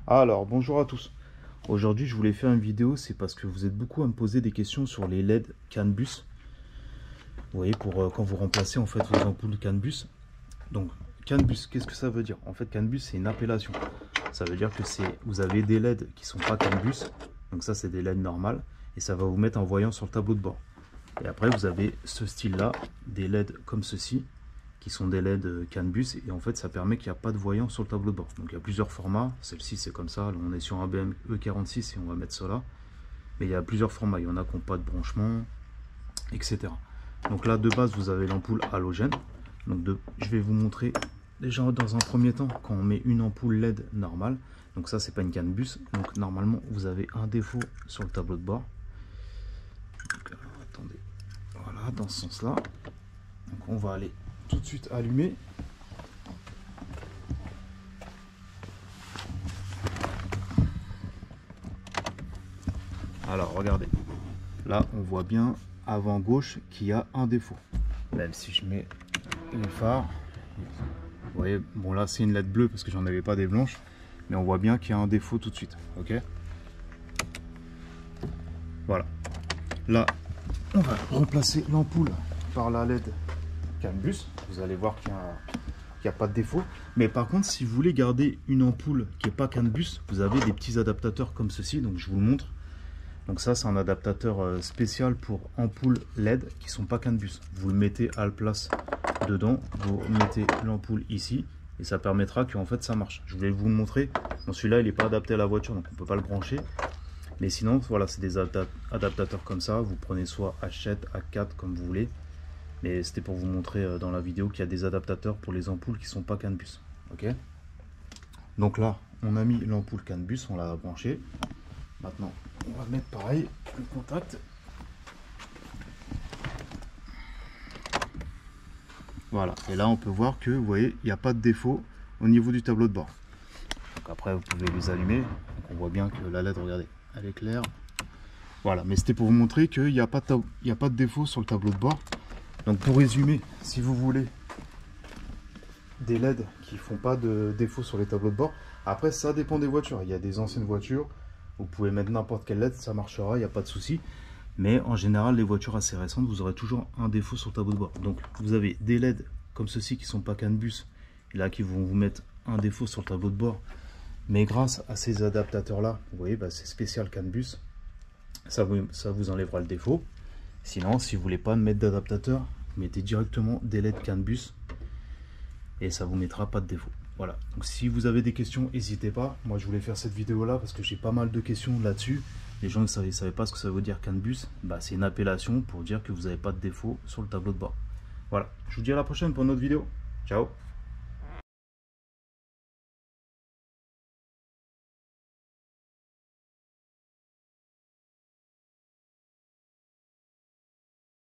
Alors, bonjour à tous. Aujourd'hui, je voulais faire une vidéo, c'est parce que vous êtes beaucoup à me poser des questions sur les LED CAN bus. Vous voyez, pour quand vous remplacez en fait vos ampoules CAN bus. Donc, CAN bus, qu'est-ce que ça veut dire? En fait, CAN bus, c'est une appellation. Ça veut dire que vous avez des LED qui sont pas CAN bus. Donc ça, c'est des LED normales. Et ça va vous mettre un voyant sur le tableau de bord. Et après, vous avez ce style-là, des LED comme ceci, qui sont des LED CAN bus, et en fait ça permet qu'il n'y a pas de voyant sur le tableau de bord. Donc il y a plusieurs formats, celle-ci c'est comme ça, là, on est sur un BM E46 et on va mettre cela, mais il y a plusieurs formats, il y en a qui n'ont pas de branchement, etc. Donc là de base vous avez l'ampoule halogène, donc je vais vous montrer déjà dans un premier temps quand on met une ampoule LED normale, donc ça c'est pas une CAN bus, donc normalement vous avez un défaut sur le tableau de bord. Donc, attendez, voilà, dans ce sens là, donc on va aller tout de suite allumer. Alors regardez, là on voit bien avant gauche qu'il y a un défaut. Même si je mets les phares, vous voyez, bon là c'est une LED bleue parce que j'en avais pas des blanches, mais on voit bien qu'il y a un défaut tout de suite. Ok, voilà. Là on va remplacer l'ampoule par la LED CAN bus. Vous allez voir qu'il n'y a pas de défaut. Mais par contre, si vous voulez garder une ampoule qui n'est pas CAN bus, vous avez des petits adaptateurs comme ceci. Donc je vous le montre. Donc ça, c'est un adaptateur spécial pour ampoules LED qui ne sont pas CAN bus. Vous le mettez à la place dedans. Vous mettez l'ampoule ici. Et ça permettra qu'en fait ça marche. Je voulais vous le montrer. Bon, celui-là, il n'est pas adapté à la voiture, donc on ne peut pas le brancher. Mais sinon, voilà, c'est des adaptateurs comme ça. Vous prenez soit H7, A4, comme vous voulez. Mais c'était pour vous montrer dans la vidéo qu'il y a des adaptateurs pour les ampoules qui ne sont pas CAN bus. Ok. Donc là, on a mis l'ampoule CAN bus, on l'a branchée. Maintenant, on va mettre pareil le contact. Voilà. Et là, on peut voir que, vous voyez, il n'y a pas de défaut au niveau du tableau de bord. Donc après, vous pouvez les allumer. Donc on voit bien que la LED, regardez, elle est claire. Voilà. Mais c'était pour vous montrer qu'il n'y a pas de défaut sur le tableau de bord. Donc pour résumer, si vous voulez des LED qui ne font pas de défaut sur les tableaux de bord, après ça dépend des voitures. Il y a des anciennes voitures, vous pouvez mettre n'importe quelle LED, ça marchera, il n'y a pas de souci. Mais en général, les voitures assez récentes, vous aurez toujours un défaut sur le tableau de bord. Donc vous avez des LED comme ceci qui ne sont pas CAN bus, et là qui vont vous mettre un défaut sur le tableau de bord. Mais grâce à ces adaptateurs là, vous voyez, c'est spécial CAN bus, ça vous enlèvera le défaut. Sinon, si vous voulez pas mettre d'adaptateur, mettez directement des LED CAN bus et ça vous mettra pas de défaut. Voilà. Donc si vous avez des questions, n'hésitez pas. Moi, je voulais faire cette vidéo là parce que j'ai pas mal de questions là-dessus. Les gens ne savaient pas ce que ça veut dire CAN bus. Bah, c'est une appellation pour dire que vous n'avez pas de défaut sur le tableau de bord. Voilà. Je vous dis à la prochaine pour une autre vidéo. Ciao.